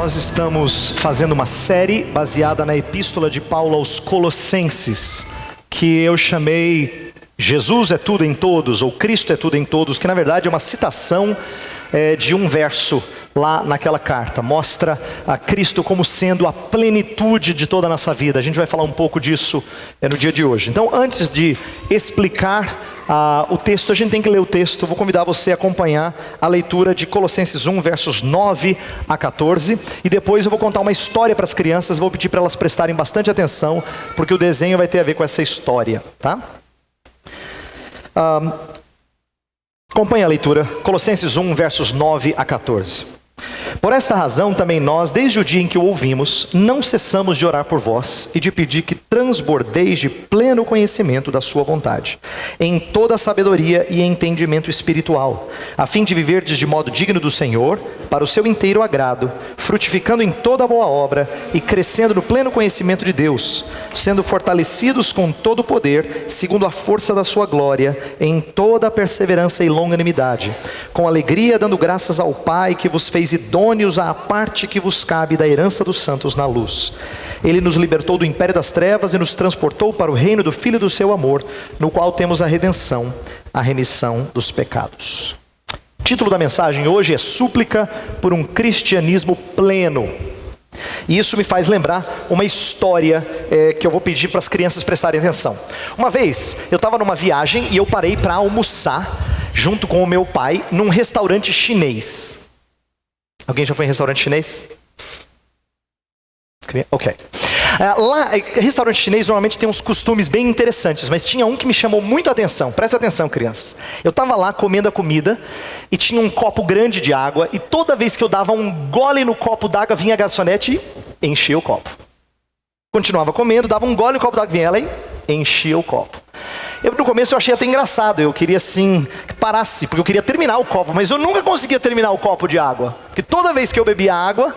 Nós estamos fazendo uma série baseada na epístola de Paulo aos Colossenses, que eu chamei Jesus é tudo em todos, ou Cristo é tudo em todos, que na verdade é uma citação de um verso lá naquela carta. Mostra a Cristo como sendo a plenitude de toda a nossa vida. A gente vai falar um pouco disso no dia de hoje. Então, antes de explicar o texto, a gente tem que ler o texto. Vou convidar você a acompanhar a leitura de Colossenses 1, versos 9 a 14. E depois eu vou contar uma história para as crianças. Vou pedir para elas prestarem bastante atenção, porque o desenho vai ter a ver com essa história, tá? Acompanhe a leitura, Colossenses 1, versos 9 a 14. Por esta razão também nós, desde o dia em que o ouvimos, não cessamos de orar por vós e de pedir que transbordeis de pleno conhecimento da sua vontade, em toda a sabedoria e entendimento espiritual, a fim de viverdes de modo digno do Senhor, para o seu inteiro agrado, frutificando em toda boa obra e crescendo no pleno conhecimento de Deus, sendo fortalecidos com todo o poder, segundo a força da sua glória, em toda a perseverança e longanimidade, com alegria dando graças ao Pai que vos fez idôneos à parte que vos cabe da herança dos santos na luz. Ele nos libertou do império das trevas e nos transportou para o reino do Filho do seu amor, no qual temos a redenção, a remissão dos pecados. O título da mensagem hoje é Súplica por um Cristianismo Pleno. E isso me faz lembrar uma história que eu vou pedir para as crianças prestarem atenção. Uma vez, eu estava numa viagem e eu parei para almoçar junto com o meu pai num restaurante chinês. Alguém já foi em restaurante chinês? Ok. Lá, restaurante chinês normalmente tem uns costumes bem interessantes, mas tinha um que me chamou muito a atenção. Presta atenção, crianças. Eu estava lá comendo a comida e tinha um copo grande de água, e toda vez que eu dava um gole no copo d'água, vinha a garçonete e enchia o copo. Continuava comendo, dava um gole no copo d'água, vinha ela e enchia o copo. No começo eu achei até engraçado, eu queria assim que parasse, porque eu queria terminar o copo, mas eu nunca conseguia terminar o copo de água, porque toda vez que eu bebia água,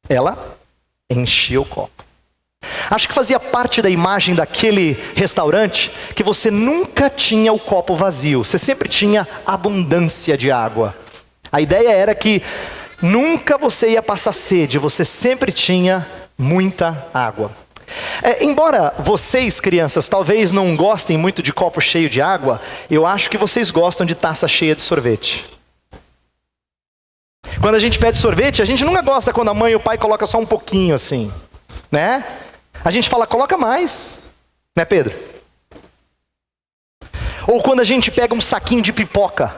ela enchia o copo. Acho que fazia parte da imagem daquele restaurante que você nunca tinha o copo vazio, você sempre tinha abundância de água. A ideia era que nunca você ia passar sede, você sempre tinha muita água. Embora vocês, crianças, talvez não gostem muito de copo cheio de água, eu acho que vocês gostam de taça cheia de sorvete. Quando a gente pede sorvete, a gente nunca gosta quando a mãe e o pai colocam só um pouquinho assim, né? A gente fala, coloca mais, né, Pedro? Ou quando a gente pega um saquinho de pipoca,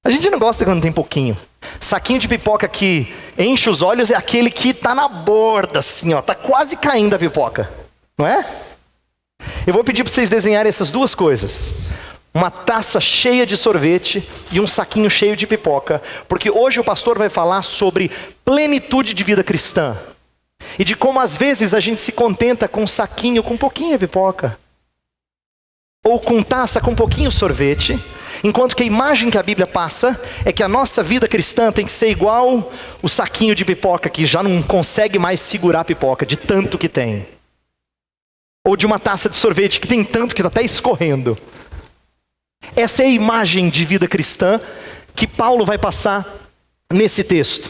a gente não gosta quando tem pouquinho. Saquinho de pipoca que enche os olhos é aquele que está na borda, assim, ó, está quase caindo a pipoca, não é? Eu vou pedir para vocês desenharem essas duas coisas. Uma taça cheia de sorvete e um saquinho cheio de pipoca, porque hoje o pastor vai falar sobre plenitude de vida cristã. E de como às vezes a gente se contenta com um saquinho com um pouquinho de pipoca, ou com taça com um pouquinho de sorvete, enquanto que a imagem que a Bíblia passa é que a nossa vida cristã tem que ser igual o saquinho de pipoca que já não consegue mais segurar a pipoca de tanto que tem. Ou de uma taça de sorvete que tem tanto que está até escorrendo. Essa é a imagem de vida cristã que Paulo vai passar nesse texto.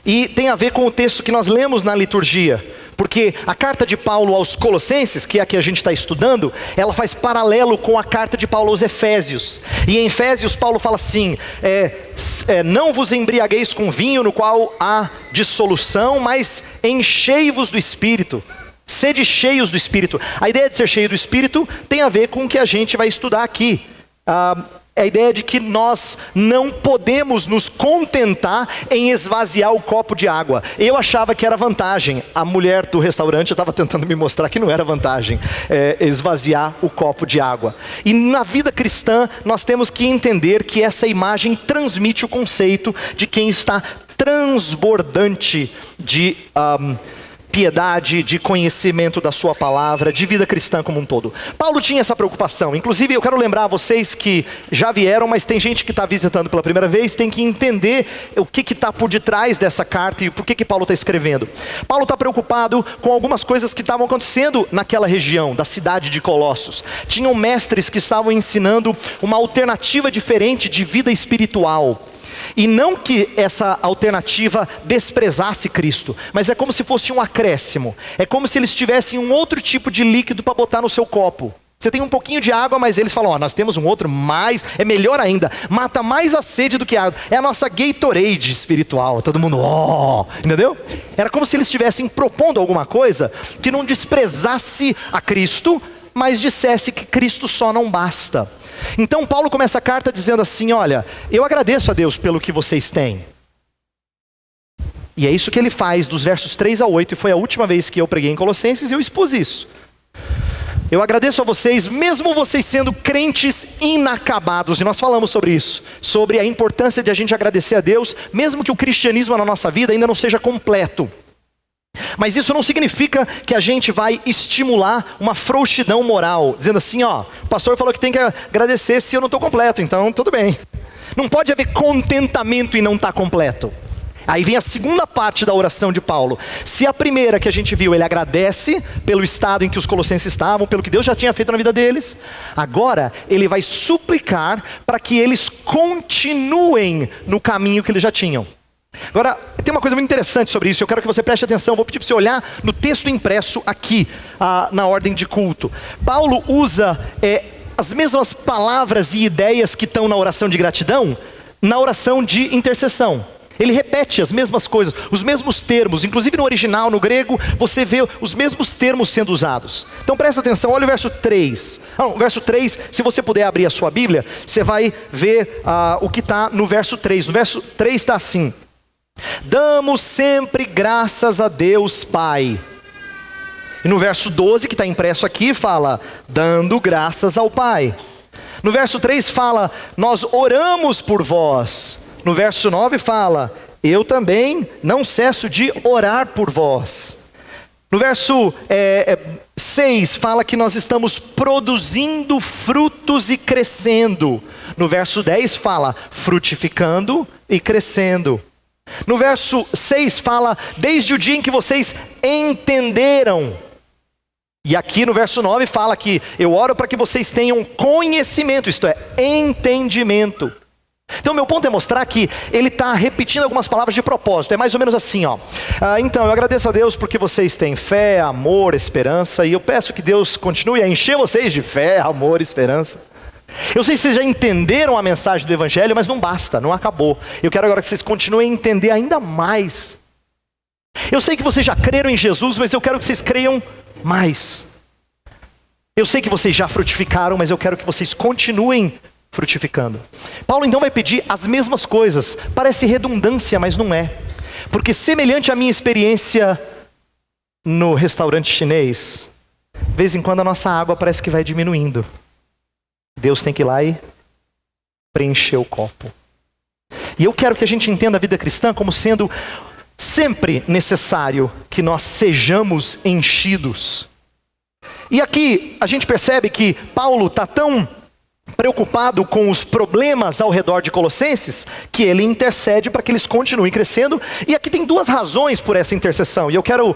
E tem a ver com o texto que nós lemos na liturgia. Porque a carta de Paulo aos Colossenses, que é a que a gente está estudando, ela faz paralelo com a carta de Paulo aos Efésios. E em Efésios Paulo fala assim, não vos embriagueis com vinho no qual há dissolução, mas enchei-vos do Espírito. Sede cheios do Espírito. A ideia de ser cheio do Espírito tem a ver com o que a gente vai estudar aqui. A ideia de que nós não podemos nos contentar em esvaziar o copo de água. Eu achava que era vantagem. A mulher do restaurante estava tentando me mostrar que não era vantagem esvaziar o copo de água. E na vida cristã nós temos que entender que essa imagem transmite o conceito de quem está transbordante de piedade, de conhecimento da sua palavra, de vida cristã como um todo. Paulo tinha essa preocupação. Inclusive, eu quero lembrar a vocês que já vieram, mas tem gente que está visitando pela primeira vez, tem que entender o que está por detrás dessa carta e por que Paulo está escrevendo. Paulo está preocupado com algumas coisas que estavam acontecendo naquela região, da cidade de Colossos. Tinham mestres que estavam ensinando uma alternativa diferente de vida espiritual. E não que essa alternativa desprezasse Cristo, mas é como se fosse um acréscimo. É como se eles tivessem um outro tipo de líquido para botar no seu copo. Você tem um pouquinho de água, mas eles falam, nós temos um outro mais, é melhor ainda, mata mais a sede do que a água. É a nossa Gatorade espiritual, todo mundo, entendeu? Era como se eles estivessem propondo alguma coisa que não desprezasse a Cristo, mas dissesse que Cristo só não basta. Então Paulo começa a carta dizendo assim, olha, eu agradeço a Deus pelo que vocês têm. E é isso que ele faz dos versos 3 a 8, e foi a última vez que eu preguei em Colossenses e eu expus isso. Eu agradeço a vocês, mesmo vocês sendo crentes inacabados, e nós falamos sobre isso, sobre a importância de a gente agradecer a Deus, mesmo que o cristianismo na nossa vida ainda não seja completo. Mas isso não significa que a gente vai estimular uma frouxidão moral, dizendo assim, o pastor falou que tem que agradecer se eu não estou completo, então tudo bem. Não pode haver contentamento e não estar completo. Aí vem a segunda parte da oração de Paulo. Se a primeira que a gente viu, ele agradece pelo estado em que os colossenses estavam, pelo que Deus já tinha feito na vida deles, agora ele vai suplicar para que eles continuem no caminho que eles já tinham. Agora, tem uma coisa muito interessante sobre isso, eu quero que você preste atenção, vou pedir para você olhar no texto impresso aqui, na ordem de culto. Paulo usa as mesmas palavras e ideias que estão na oração de gratidão, na oração de intercessão. Ele repete as mesmas coisas, os mesmos termos, inclusive no original, no grego, você vê os mesmos termos sendo usados. Então presta atenção, olha o verso 3. O verso 3, se você puder abrir a sua Bíblia, você vai ver o que está no verso 3. No verso 3 está assim: damos sempre graças a Deus Pai. E no verso 12, que está impresso aqui, fala, dando graças ao Pai. No verso 3 fala, nós oramos por vós. No verso 9 fala, eu também não cesso de orar por vós. No verso 6 fala que nós estamos produzindo frutos e crescendo. No verso 10 fala, frutificando e crescendo. No verso 6 fala, desde o dia em que vocês entenderam. E aqui no verso 9 fala que eu oro para que vocês tenham conhecimento, isto é, entendimento. Então meu ponto é mostrar que ele está repetindo algumas palavras de propósito. É mais ou menos assim, então eu agradeço a Deus porque vocês têm fé, amor, esperança. E eu peço que Deus continue a encher vocês de fé, amor e esperança. Eu sei que vocês já entenderam a mensagem do Evangelho, mas não basta, não acabou. Eu quero agora que vocês continuem a entender ainda mais. Eu sei que vocês já creram em Jesus, mas eu quero que vocês creiam mais. Eu sei que vocês já frutificaram, mas eu quero que vocês continuem frutificando. Paulo então vai pedir as mesmas coisas. Parece redundância, mas não é. Porque semelhante à minha experiência no restaurante chinês, de vez em quando a nossa água parece que vai diminuindo. Deus tem que ir lá e preencher o copo. E eu quero que a gente entenda a vida cristã como sendo sempre necessário que nós sejamos enchidos. E aqui a gente percebe que Paulo está tão preocupado com os problemas ao redor de Colossenses, que ele intercede para que eles continuem crescendo. E aqui tem duas razões por essa intercessão, e eu quero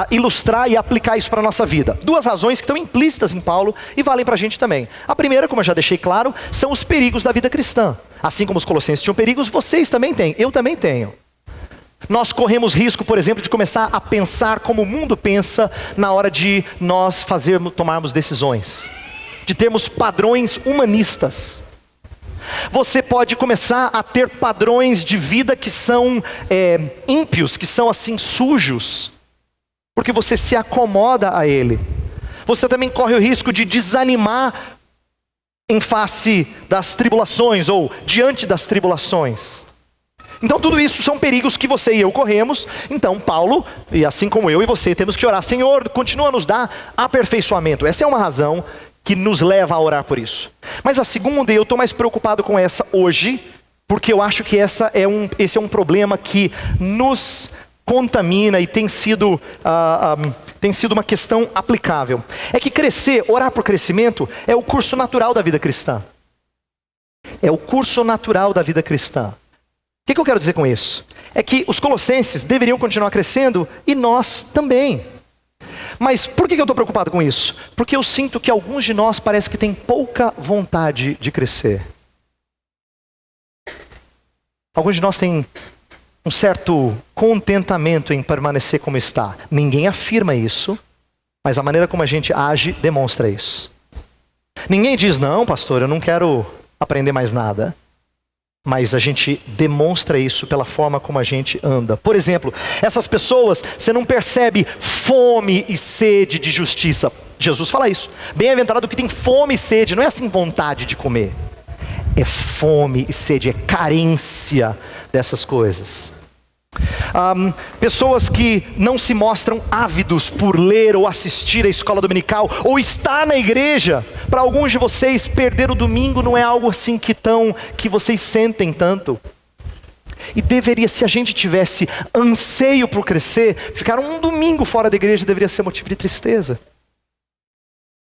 ilustrar e aplicar isso para a nossa vida. Duas razões que estão implícitas em Paulo e valem para a gente também. A primeira, como eu já deixei claro, são os perigos da vida cristã. Assim como os Colossenses tinham perigos, vocês também têm, eu também tenho. Nós corremos risco, por exemplo, de começar a pensar como o mundo pensa na hora de nós tomarmos decisões, de termos padrões humanistas. Você pode começar a ter padrões de vida que são ímpios, que são assim sujos, porque você se acomoda a ele. Você também corre o risco de desanimar em face das tribulações ou diante das tribulações. Então tudo isso são perigos que você e eu corremos. Então Paulo, e assim como eu e você, temos que orar, Senhor, continua a nos dar aperfeiçoamento. Essa é uma razão que nos leva a orar por isso. Mas a segunda, e eu estou mais preocupado com essa hoje, porque eu acho que esse é um problema que nos contamina e tem sido uma questão aplicável. É que orar por crescimento, é o curso natural da vida cristã. É o curso natural da vida cristã. O que eu quero dizer com isso? É que os colossenses deveriam continuar crescendo e nós também. Mas por que eu estou preocupado com isso? Porque eu sinto que alguns de nós parece que têm pouca vontade de crescer. Alguns de nós têm um certo contentamento em permanecer como está. Ninguém afirma isso, mas a maneira como a gente age demonstra isso. Ninguém diz, não, pastor, eu não quero aprender mais nada. Mas a gente demonstra isso pela forma como a gente anda. Por exemplo, essas pessoas, você não percebe fome e sede de justiça. Jesus fala isso. Bem-aventurado que tem fome e sede, não é assim vontade de comer. É fome e sede, é carência dessas coisas. Pessoas que não se mostram ávidos por ler ou assistir à escola dominical ou estar na igreja. Para alguns de vocês, perder o domingo não é algo assim que vocês sentem tanto. E deveria, se a gente tivesse anseio por crescer, ficar um domingo fora da igreja deveria ser motivo de tristeza.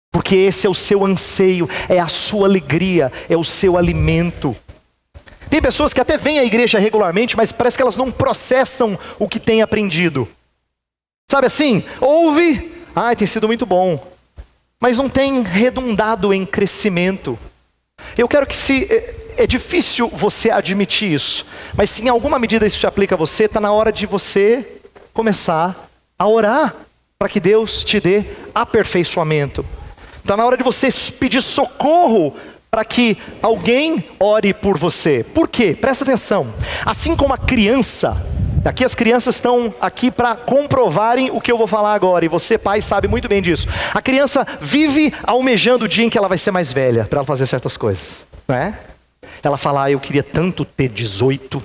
Porque esse é o seu anseio, é a sua alegria, é o seu alimento. Tem pessoas que até vêm à igreja regularmente, mas parece que elas não processam o que têm aprendido. Sabe assim? Ouve, tem sido muito bom, mas não tem redundado em crescimento. Eu quero que é difícil você admitir isso, mas se em alguma medida isso se aplica a você, está na hora de você começar a orar para que Deus te dê aperfeiçoamento. Está na hora de você pedir socorro para que alguém ore por você. Por quê? Presta atenção. Assim como a criança, aqui as crianças estão aqui para comprovarem o que eu vou falar agora, e você, pai, sabe muito bem disso. A criança vive almejando o dia em que ela vai ser mais velha, para ela fazer certas coisas, não é? Ela fala, eu queria tanto ter 18,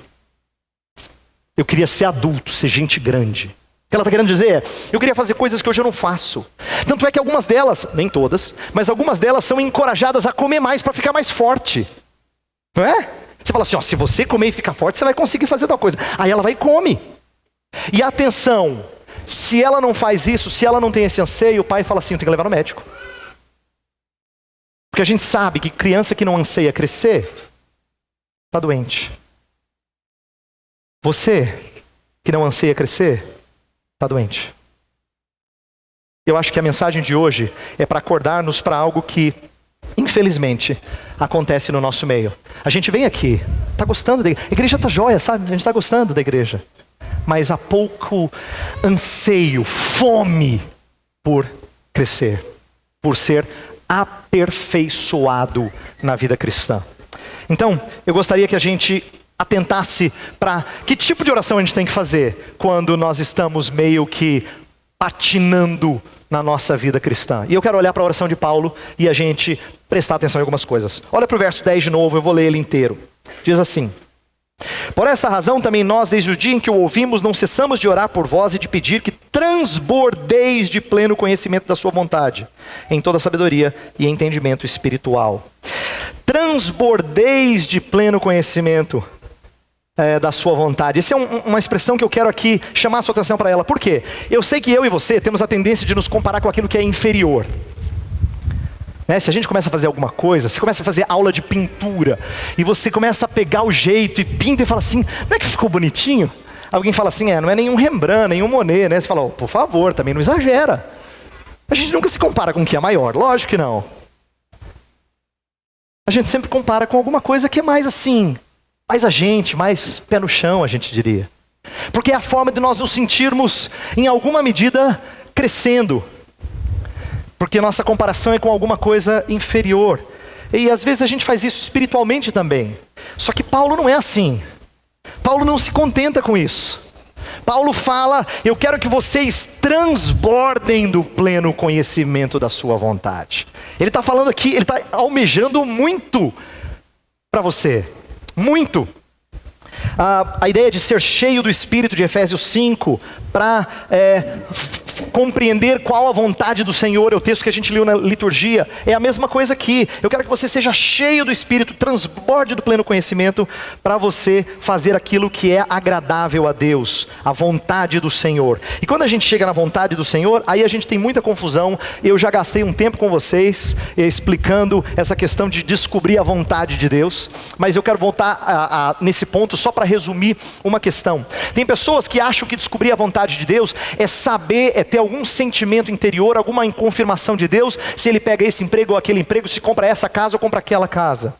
eu queria ser adulto, ser gente grande. O que ela está querendo dizer é, eu queria fazer coisas que hoje eu não faço. Tanto é que algumas delas, nem todas, mas algumas delas são encorajadas a comer mais para ficar mais forte. Não é? Você fala assim, se você comer e ficar forte, você vai conseguir fazer tal coisa. Aí ela vai e come. E atenção, se ela não faz isso, se ela não tem esse anseio, o pai fala assim, eu tenho que levar no médico. Porque a gente sabe que criança que não anseia crescer, está doente. Você que não anseia crescer, está doente. Eu acho que a mensagem de hoje é para acordar-nos para algo que, infelizmente, acontece no nosso meio. A gente vem aqui, está gostando da igreja. A igreja está jóia, sabe? A gente está gostando da igreja. Mas há pouco anseio, fome por crescer, por ser aperfeiçoado na vida cristã. Então, eu gostaria que a gente atentasse para que tipo de oração a gente tem que fazer quando nós estamos meio que patinando na nossa vida cristã. E eu quero olhar para a oração de Paulo e a gente prestar atenção em algumas coisas. Olha para o verso 10 de novo, eu vou ler ele inteiro. Diz assim: por essa razão também nós, desde o dia em que o ouvimos, não cessamos de orar por vós e de pedir que transbordeis de pleno conhecimento da sua vontade, em toda sabedoria e entendimento espiritual. Transbordeis de pleno conhecimento da sua vontade. Essa é uma expressão que eu quero aqui chamar a sua atenção para ela. Por quê? Eu sei que eu e você temos a tendência de nos comparar com aquilo que é inferior. Se a gente começa a fazer alguma coisa, você começa a fazer aula de pintura, e você começa a pegar o jeito e pinta e fala assim, não é que ficou bonitinho? Alguém fala assim, não é nenhum Rembrandt, nenhum Monet, né? Você fala, por favor, também não exagera. A gente nunca se compara com o que é maior, lógico que não. A gente sempre compara com alguma coisa que é mais assim, mais a gente, mais pé no chão, a gente diria. Porque é a forma de nós nos sentirmos, em alguma medida, crescendo. Porque nossa comparação é com alguma coisa inferior. E às vezes a gente faz isso espiritualmente também. Só que Paulo não é assim. Paulo não se contenta com isso. Paulo fala, eu quero que vocês transbordem do pleno conhecimento da sua vontade. Ele está falando aqui, ele está almejando muito para você. Muito. A ideia de ser cheio do Espírito de Efésios 5, para compreender qual a vontade do Senhor, é o texto que a gente leu na liturgia, é a mesma coisa aqui. Eu quero que você seja cheio do Espírito, transborde do pleno conhecimento, para você fazer aquilo que é agradável a Deus, a vontade do Senhor. E quando a gente chega na vontade do Senhor, aí a gente tem muita confusão. Eu já gastei um tempo com vocês, explicando essa questão de descobrir a vontade de Deus, mas eu quero voltar nesse ponto só para resumir uma questão. Tem pessoas que acham que descobrir a vontade de Deus é saber, é ter algum sentimento interior, alguma confirmação de Deus, se ele pega esse emprego ou aquele emprego, se compra essa casa ou compra aquela casa.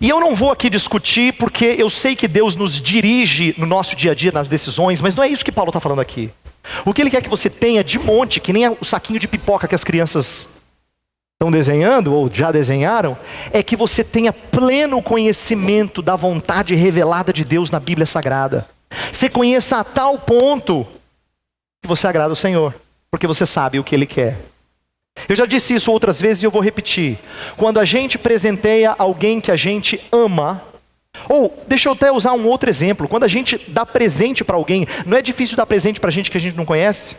E eu não vou aqui discutir, porque eu sei que Deus nos dirige no nosso dia a dia, nas decisões, mas não é isso que Paulo está falando aqui. O que ele quer que você tenha de monte, que nem o saquinho de pipoca que as crianças estão desenhando, ou já desenharam, é que você tenha pleno conhecimento da vontade revelada de Deus na Bíblia Sagrada. Você conheça a tal ponto que você agrada o Senhor, porque você sabe o que Ele quer. Eu já disse isso outras vezes e eu vou repetir. Quando a gente presenteia alguém que a gente ama, ou deixa eu até usar um outro exemplo, quando a gente dá presente para alguém, não é difícil dar presente para gente que a gente não conhece?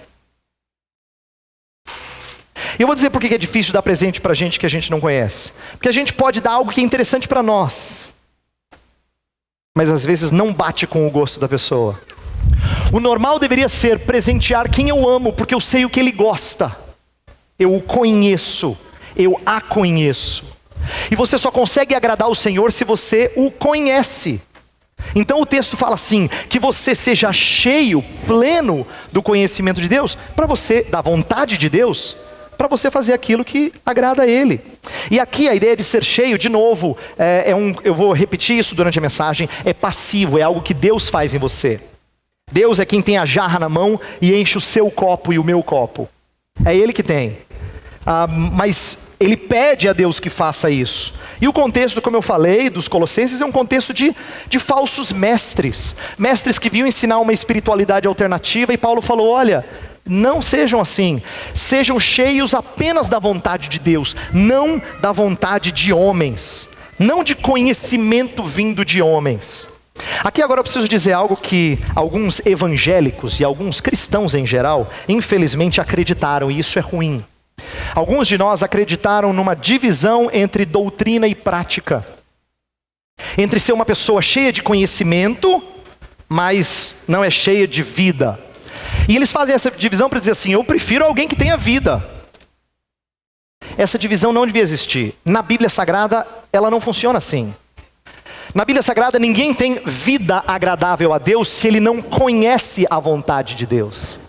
E eu vou dizer por que é difícil dar presente para gente que a gente não conhece. Porque a gente pode dar algo que é interessante para nós, mas às vezes não bate com o gosto da pessoa. O normal deveria ser presentear quem eu amo, porque eu sei o que ele gosta. Eu o conheço, eu a conheço. E você só consegue agradar o Senhor se você o conhece. Então o texto fala assim, que você seja cheio, pleno do conhecimento de Deus, para você, da vontade de Deus, para você fazer aquilo que agrada a Ele. E aqui a ideia de ser cheio, de novo, eu vou repetir isso durante a mensagem, é passivo, é algo que Deus faz em você. Deus é quem tem a jarra na mão e enche o seu copo e o meu copo. É Ele que tem. Mas Ele pede a Deus que faça isso. E o contexto, como eu falei, dos Colossenses é um contexto de falsos mestres. Mestres que vinham ensinar uma espiritualidade alternativa e Paulo falou, olha, não sejam assim. Sejam cheios apenas da vontade de Deus, não da vontade de homens. Não de conhecimento vindo de homens. Aqui agora eu preciso dizer algo que alguns evangélicos e alguns cristãos em geral, infelizmente acreditaram, e isso é ruim. Alguns de nós acreditaram numa divisão entre doutrina e prática. Entre ser uma pessoa cheia de conhecimento, mas não é cheia de vida. E eles fazem essa divisão para dizer assim, eu prefiro alguém que tenha vida. Essa divisão não devia existir. Na Bíblia Sagrada, ela não funciona assim. Na Bíblia Sagrada, ninguém tem vida agradável a Deus se ele não conhece a vontade de Deus.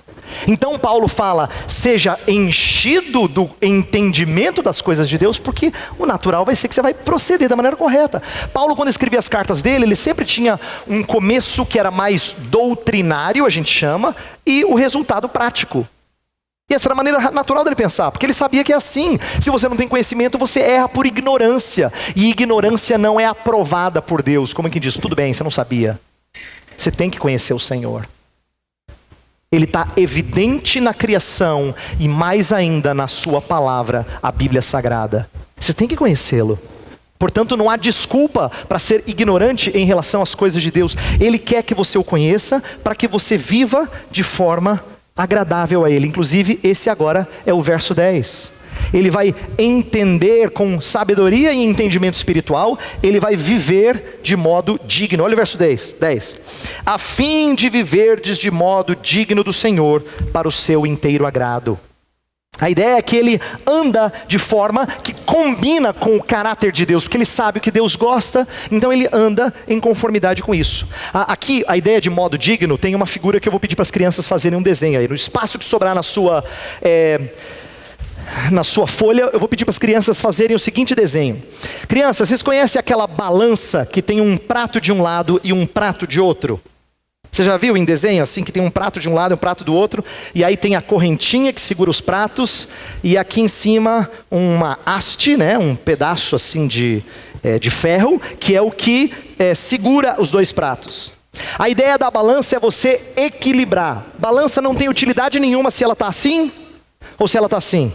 Então Paulo fala, seja enchido do entendimento das coisas de Deus, porque o natural vai ser que você vai proceder da maneira correta. Paulo, quando escrevia as cartas dele, ele sempre tinha um começo que era mais doutrinário, a gente chama, e o resultado prático. E essa era a maneira natural dele pensar, porque ele sabia que é assim. Se você não tem conhecimento, você erra por ignorância. E ignorância não é aprovada por Deus. Como quem diz, tudo bem, você não sabia. Você tem que conhecer o Senhor. Ele está evidente na criação e mais ainda na sua palavra, a Bíblia Sagrada. Você tem que conhecê-lo. Portanto, não há desculpa para ser ignorante em relação às coisas de Deus. Ele quer que você o conheça para que você viva de forma agradável a Ele. Inclusive, esse agora é o verso 10. Ele vai entender com sabedoria e entendimento espiritual, ele vai viver de modo digno. Olha o verso 10. A fim de viverdes de modo digno do Senhor, para o seu inteiro agrado. A ideia é que ele anda de forma que combina com o caráter de Deus, porque ele sabe o que Deus gosta, então ele anda em conformidade com isso. Aqui, a ideia de modo digno, tem uma figura que eu vou pedir para as crianças fazerem um desenho aí. No espaço que sobrar na sua folha, eu vou pedir para as crianças fazerem o seguinte desenho. Crianças, vocês conhecem aquela balança que tem um prato de um lado e um prato de outro? Você já viu em desenho assim, que tem um prato de um lado e um prato do outro, e aí tem a correntinha que segura os pratos, e aqui em cima uma haste, né, um pedaço assim de ferro, que é o que segura os dois pratos. A ideia da balança é você equilibrar. Balança não tem utilidade nenhuma se ela está assim, ou se ela está assim.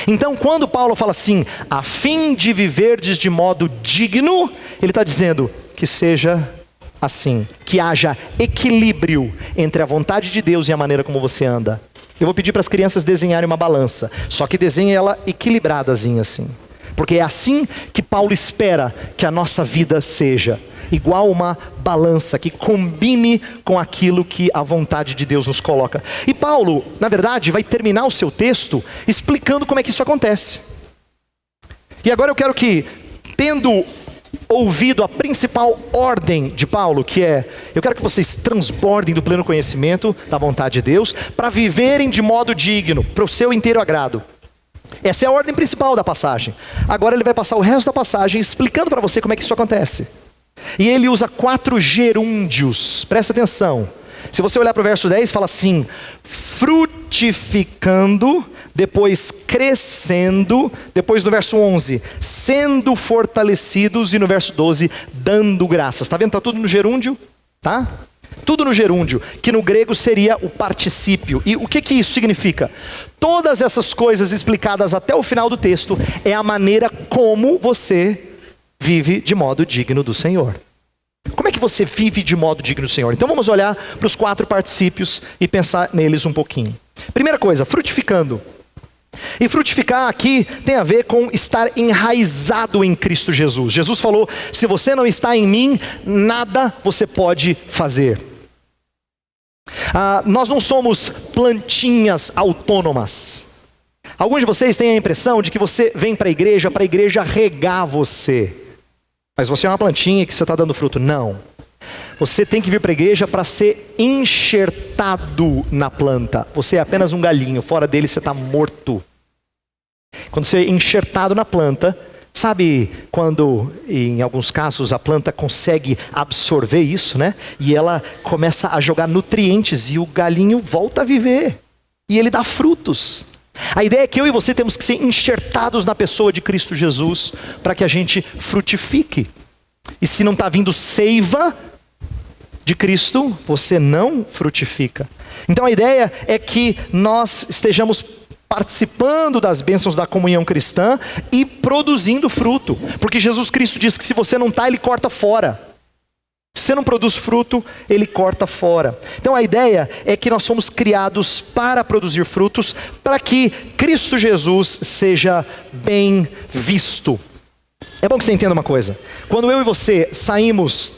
Então quando Paulo fala assim, a fim de viverdes de modo digno, ele está dizendo que seja assim, que haja equilíbrio entre a vontade de Deus e a maneira como você anda. Eu vou pedir para as crianças desenharem uma balança, só que desenhe ela equilibradazinha assim, porque é assim que Paulo espera que a nossa vida seja, igual uma balança que combine com aquilo que a vontade de Deus nos coloca. E Paulo, na verdade, vai terminar o seu texto explicando como é que isso acontece. E agora eu quero que, tendo ouvido a principal ordem de Paulo, que é, eu quero que vocês transbordem do pleno conhecimento da vontade de Deus, para viverem de modo digno, para o seu inteiro agrado. Essa é a ordem principal da passagem. Agora ele vai passar o resto da passagem explicando para você como é que isso acontece. E ele usa 4 gerúndios, presta atenção. Se você olhar para o verso 10, fala assim: frutificando, depois crescendo, depois no verso 11, sendo fortalecidos, e no verso 12, dando graças. Está vendo? Está tudo no gerúndio, tá? Tudo no gerúndio, que no grego seria o particípio. E o que isso significa? Todas essas coisas explicadas até o final do texto é a maneira como você vive de modo digno do Senhor. Como é que você vive de modo digno do Senhor? Então vamos olhar para os 4 particípios e pensar neles um pouquinho. Primeira coisa, frutificando. E frutificar aqui tem a ver com estar enraizado em Cristo Jesus. Jesus falou: se você não está em mim, nada você pode fazer. Nós não somos plantinhas autônomas. Alguns de vocês têm a impressão de que você vem para a igreja regar você. Mas você é uma plantinha que você está dando fruto. Não. Você tem que vir para a igreja para ser enxertado na planta. Você é apenas um galinho, fora dele você está morto. Quando você é enxertado na planta, sabe quando, em alguns casos, a planta consegue absorver isso, né? E ela começa a jogar nutrientes e o galinho volta a viver. E ele dá frutos. A ideia é que eu e você temos que ser enxertados na pessoa de Cristo Jesus para que a gente frutifique. E se não está vindo seiva de Cristo, você não frutifica. Então a ideia é que nós estejamos participando das bênçãos da comunhão cristã e produzindo fruto. Porque Jesus Cristo diz que se você não está, Ele corta fora. Se você não produz fruto, Ele corta fora. Então a ideia é que nós somos criados para produzir frutos, para que Cristo Jesus seja bem visto. É bom que você entenda uma coisa. Quando eu e você saímos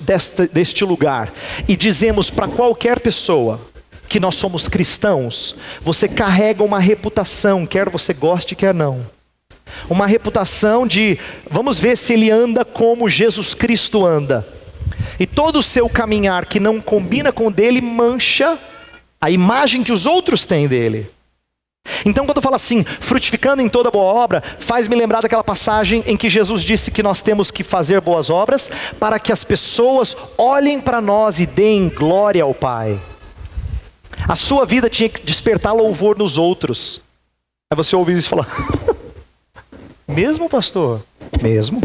deste lugar e dizemos para qualquer pessoa que nós somos cristãos, você carrega uma reputação, quer você goste, quer não. Uma reputação de, vamos ver se ele anda como Jesus Cristo anda. E todo o seu caminhar que não combina com o dele mancha a imagem que os outros têm dele. Então quando fala assim, frutificando em toda boa obra, faz-me lembrar daquela passagem em que Jesus disse que nós temos que fazer boas obras para que as pessoas olhem para nós e deem glória ao Pai. A sua vida tinha que despertar louvor nos outros. Aí você ouve isso e fala: mesmo, pastor? Mesmo.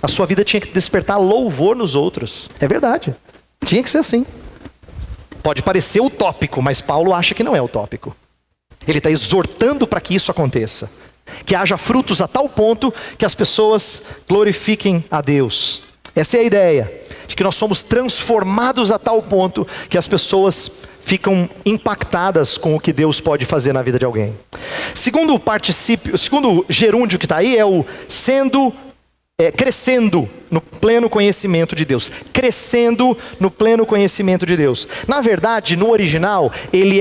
A sua vida tinha que despertar louvor nos outros. É verdade. Tinha que ser assim. Pode parecer utópico, mas Paulo acha que não é utópico. Ele está exortando para que isso aconteça. Que haja frutos a tal ponto que as pessoas glorifiquem a Deus. Essa é a ideia. De que nós somos transformados a tal ponto que as pessoas ficam impactadas com o que Deus pode fazer na vida de alguém. Segundo gerúndio que está aí é o crescendo no pleno conhecimento de Deus. Crescendo no pleno conhecimento de Deus. Na verdade, no original, ele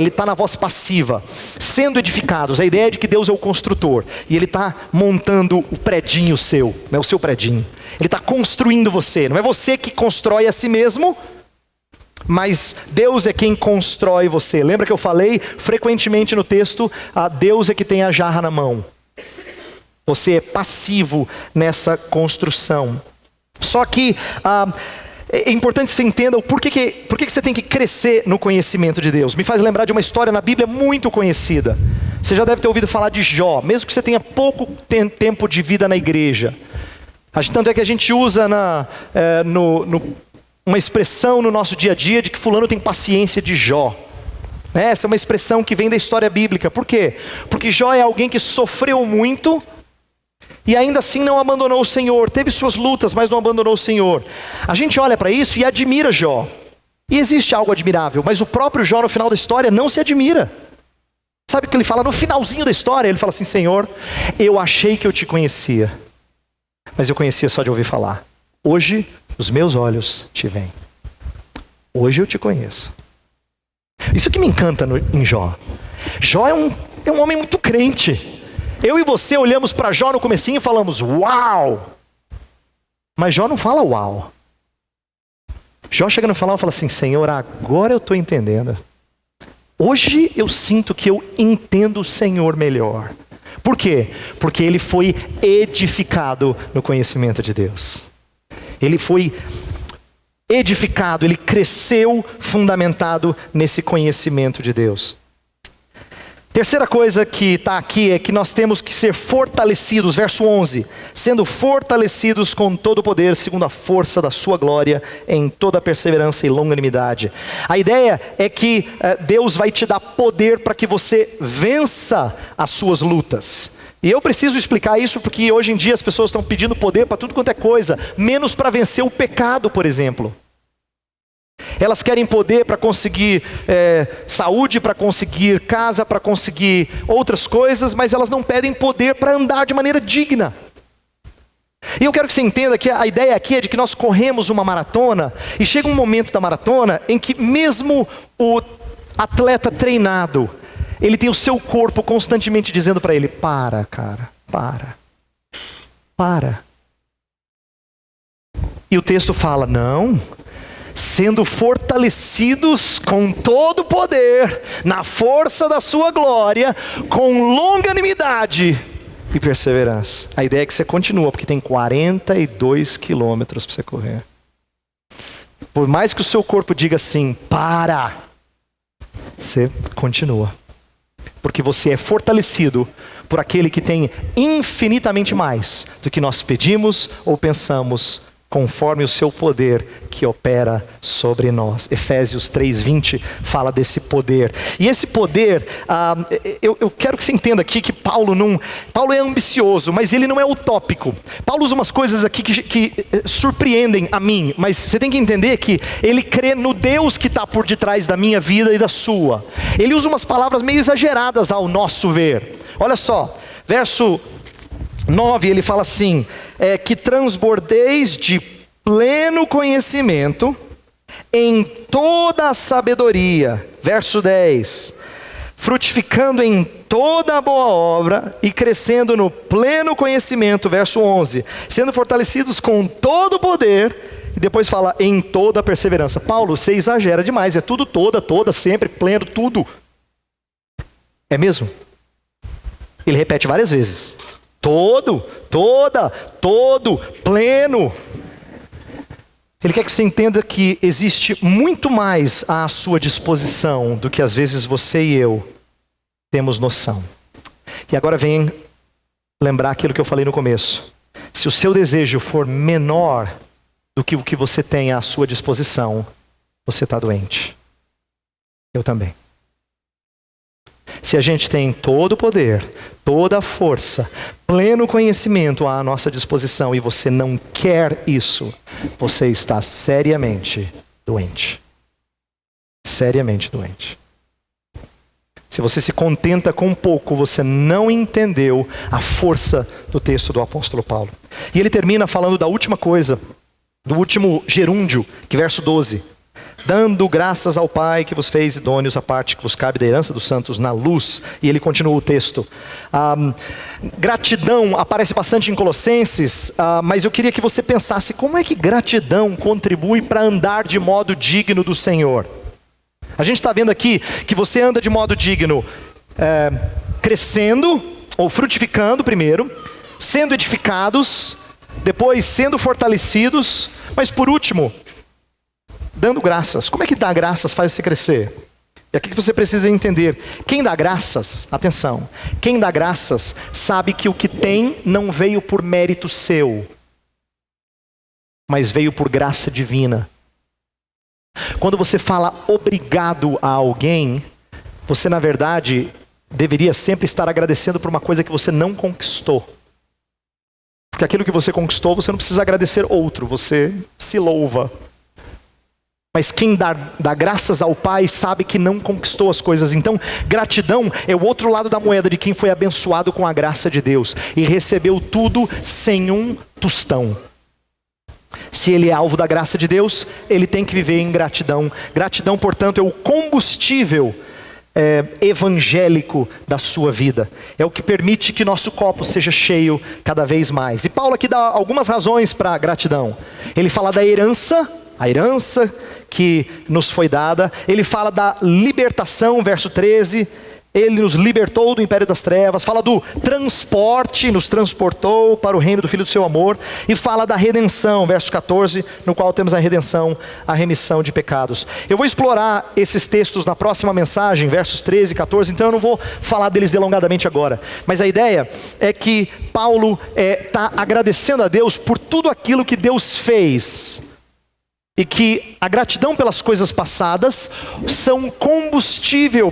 está na voz passiva. Sendo edificados. A ideia é de que Deus é o construtor. E Ele está montando o predinho seu. Né, o seu predinho. Ele está construindo você. Não é você que constrói a si mesmo, mas Deus é quem constrói você. Lembra que eu falei frequentemente no texto, Deus é que tem a jarra na mão. Você é passivo nessa construção. Só que é importante que você entenda o porquê que você tem que crescer no conhecimento de Deus. Me faz lembrar de uma história na Bíblia muito conhecida. Você já deve ter ouvido falar de Jó, mesmo que você tenha pouco tempo de vida na igreja. Tanto é que a gente usa uma expressão no nosso dia a dia de que fulano tem paciência de Jó. Essa é uma expressão que vem da história bíblica. Por quê? Porque Jó é alguém que sofreu muito e ainda assim não abandonou o Senhor. Teve suas lutas, mas não abandonou o Senhor. A gente olha para isso e admira Jó. E existe algo admirável, mas o próprio Jó no final da história não se admira. Sabe o que ele fala no finalzinho da história? Ele fala assim: Senhor, eu achei que eu te conhecia, mas eu conhecia só de ouvir falar. Hoje os meus olhos te veem. Hoje eu te conheço. Isso que me encanta em Jó. Jó é um homem muito crente. Eu e você olhamos para Jó no comecinho e falamos: uau! Mas Jó não fala uau. Jó chega no final e fala assim: Senhor, agora eu estou entendendo. Hoje eu sinto que eu entendo o Senhor melhor. Por quê? Porque ele foi edificado no conhecimento de Deus. Ele foi edificado, ele cresceu fundamentado nesse conhecimento de Deus. Terceira coisa que está aqui é que nós temos que ser fortalecidos, verso 11, sendo fortalecidos com todo o poder, segundo a força da sua glória, em toda perseverança e longanimidade. A ideia é que Deus vai te dar poder para que você vença as suas lutas. E eu preciso explicar isso porque hoje em dia as pessoas estão pedindo poder para tudo quanto é coisa, menos para vencer o pecado, por exemplo. Elas querem poder para conseguir saúde, para conseguir casa, para conseguir outras coisas, mas elas não pedem poder para andar de maneira digna. E eu quero que você entenda que a ideia aqui é de que nós corremos uma maratona, e chega um momento da maratona em que mesmo o atleta treinado, ele tem o seu corpo constantemente dizendo para ele: para, cara, para. E o texto fala: não, sendo fortalecidos com todo o poder, na força da sua glória, com longanimidade e perseverança. A ideia é que você continua, porque tem 42 quilômetros para você correr. Por mais que o seu corpo diga assim: para, você continua. Porque você é fortalecido por aquele que tem infinitamente mais do que nós pedimos ou pensamos, conforme o seu poder que opera sobre nós. Efésios 3:20 fala desse poder. E esse poder, eu quero que você entenda aqui que Paulo é ambicioso, mas ele não é utópico. Paulo usa umas coisas aqui que surpreendem a mim, mas você tem que entender que ele crê no Deus que está por detrás da minha vida e da sua. Ele usa umas palavras meio exageradas ao nosso ver. Olha só, verso 9, ele fala assim: que transbordeis de pleno conhecimento em toda a sabedoria. Verso 10, frutificando em toda a boa obra e crescendo no pleno conhecimento. Verso 11, sendo fortalecidos com todo o poder. E depois fala: em toda a perseverança. Paulo, você exagera demais, é tudo toda, sempre, pleno, tudo. É mesmo? Ele repete várias vezes: todo, pleno. Ele quer que você entenda que existe muito mais à sua disposição do que às vezes você e eu temos noção. E agora vem lembrar aquilo que eu falei no começo. Se o seu desejo for menor do que o que você tem à sua disposição, você está doente. Eu também. Se a gente tem todo o poder, toda a força, pleno conhecimento à nossa disposição e você não quer isso, você está seriamente doente. Seriamente doente. Se você se contenta com pouco, você não entendeu a força do texto do apóstolo Paulo. E ele termina falando da última coisa, do último gerúndio, que verso 12. Dando graças ao Pai que vos fez idôneos à parte que vos cabe da herança dos santos na luz. E ele continua o texto. Gratidão aparece bastante em Colossenses, mas eu queria que você pensasse: como é que gratidão contribui para andar de modo digno do Senhor? A gente está vendo aqui que você anda de modo digno, crescendo ou frutificando primeiro, sendo edificados, depois sendo fortalecidos, mas por último, dando graças. Como é que dar graças faz você crescer? E aqui que você precisa entender: quem dá graças, atenção, quem dá graças sabe que o que tem não veio por mérito seu, mas veio por graça divina. Quando você fala obrigado a alguém, você na verdade deveria sempre estar agradecendo por uma coisa que você não conquistou. Porque aquilo que você conquistou, você não precisa agradecer outro, você se louva. Mas quem dá graças ao Pai sabe que não conquistou as coisas. Então, gratidão é o outro lado da moeda de quem foi abençoado com a graça de Deus e recebeu tudo sem um tostão. Se ele é alvo da graça de Deus, ele tem que viver em gratidão. Gratidão, portanto, é o combustível evangélico da sua vida. É o que permite que nosso copo seja cheio cada vez mais. E Paulo aqui dá algumas razões para a gratidão. Ele fala da herança, a herança que nos foi dada. Ele fala da libertação, verso 13. Ele nos libertou do império das trevas. Fala do transporte, nos transportou para o reino do Filho do seu amor. E fala da redenção, verso 14, no qual temos a redenção, a remissão de pecados. Eu vou explorar esses textos na próxima mensagem, versos 13 e 14, então eu não vou falar deles delongadamente agora. Mas a ideia é que Paulo está agradecendo a Deus por tudo aquilo que Deus fez. E que a gratidão pelas coisas passadas são combustível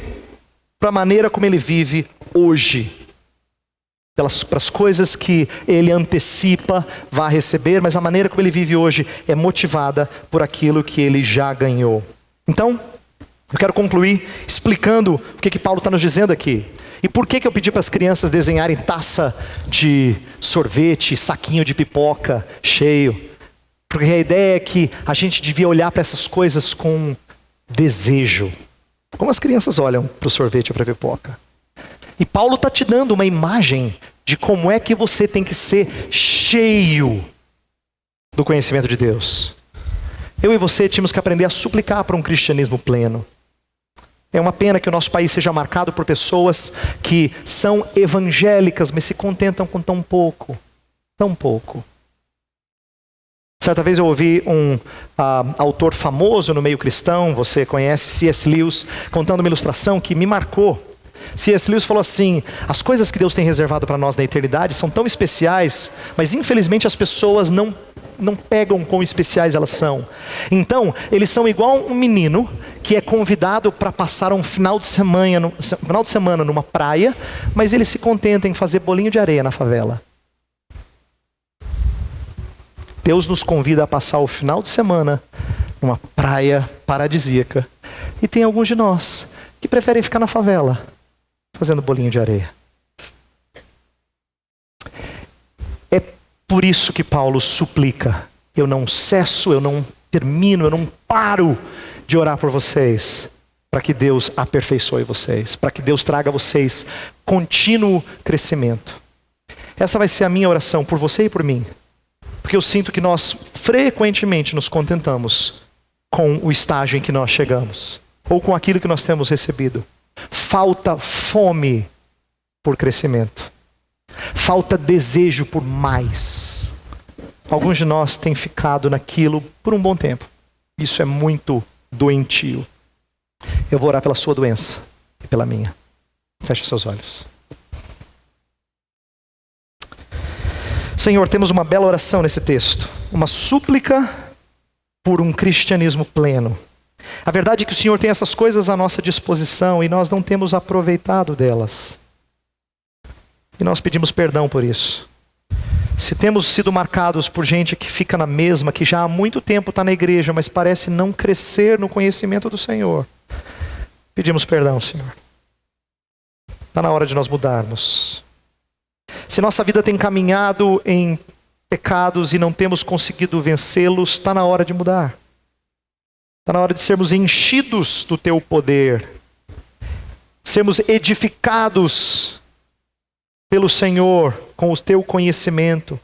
para a maneira como ele vive hoje. Para as coisas que ele antecipa, vai receber, mas a maneira como ele vive hoje é motivada por aquilo que ele já ganhou. Então, eu quero concluir explicando o que Paulo está nos dizendo aqui. E por que eu pedi para as crianças desenharem taça de sorvete, saquinho de pipoca cheio. Porque a ideia é que a gente devia olhar para essas coisas com desejo. Como as crianças olham para o sorvete ou para a pipoca. E Paulo está te dando uma imagem de como é que você tem que ser cheio do conhecimento de Deus. Eu e você tínhamos que aprender a suplicar para um cristianismo pleno. É uma pena que o nosso país seja marcado por pessoas que são evangélicas, mas se contentam com tão pouco. Tão pouco. Certa vez eu ouvi um autor famoso no meio cristão, você conhece, C.S. Lewis, contando uma ilustração que me marcou. C.S. Lewis falou assim: as coisas que Deus tem reservado para nós na eternidade são tão especiais, mas infelizmente as pessoas não pegam quão especiais elas são. Então, eles são igual um menino que é convidado para passar um final de semana numa praia, mas ele se contenta em fazer bolinho de areia na favela. Deus nos convida a passar o final de semana numa praia paradisíaca. E tem alguns de nós que preferem ficar na favela, fazendo bolinho de areia. É por isso que Paulo suplica. Eu não cesso, eu não termino, eu não paro de orar por vocês. Para que Deus aperfeiçoe vocês. Para que Deus traga a vocês contínuo crescimento. Essa vai ser a minha oração por você e por mim. Porque eu sinto que nós frequentemente nos contentamos com o estágio em que nós chegamos. Ou com aquilo que nós temos recebido. Falta fome por crescimento. Falta desejo por mais. Alguns de nós têm ficado naquilo por um bom tempo. Isso é muito doentio. Eu vou orar pela sua doença e pela minha. Feche os seus olhos. Senhor, temos uma bela oração nesse texto. Uma súplica por um cristianismo pleno. A verdade é que o Senhor tem essas coisas à nossa disposição e nós não temos aproveitado delas. E nós pedimos perdão por isso. Se temos sido marcados por gente que fica na mesma, que já há muito tempo está na igreja, mas parece não crescer no conhecimento do Senhor, pedimos perdão, Senhor. Está na hora de nós mudarmos. Se nossa vida tem caminhado em pecados e não temos conseguido vencê-los, está na hora de mudar. Está na hora de sermos enchidos do teu poder. Sermos edificados pelo Senhor com o teu conhecimento.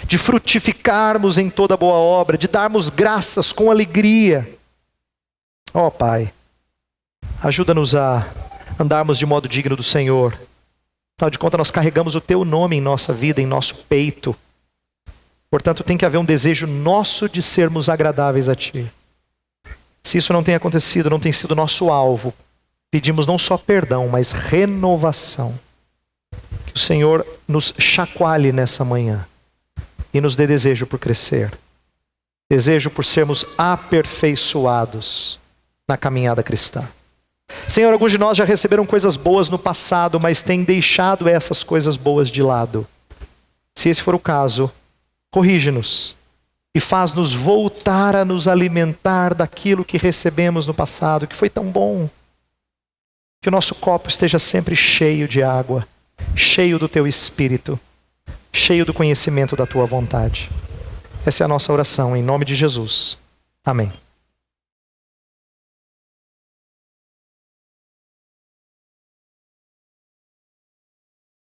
De frutificarmos em toda boa obra, de darmos graças com alegria. Ó Pai, ajuda-nos a andarmos de modo digno do Senhor. Afinal de contas, nós carregamos o teu nome em nossa vida, em nosso peito. Portanto, tem que haver um desejo nosso de sermos agradáveis a Ti. Se isso não tem acontecido, não tem sido nosso alvo, pedimos não só perdão, mas renovação. Que o Senhor nos chacoalhe nessa manhã e nos dê desejo por crescer. Desejo por sermos aperfeiçoados na caminhada cristã. Senhor, alguns de nós já receberam coisas boas no passado, mas têm deixado essas coisas boas de lado. Se esse for o caso, corrige-nos e faz-nos voltar a nos alimentar daquilo que recebemos no passado, que foi tão bom. Que o nosso copo esteja sempre cheio de água, cheio do teu Espírito, cheio do conhecimento da tua vontade. Essa é a nossa oração, em nome de Jesus. Amém.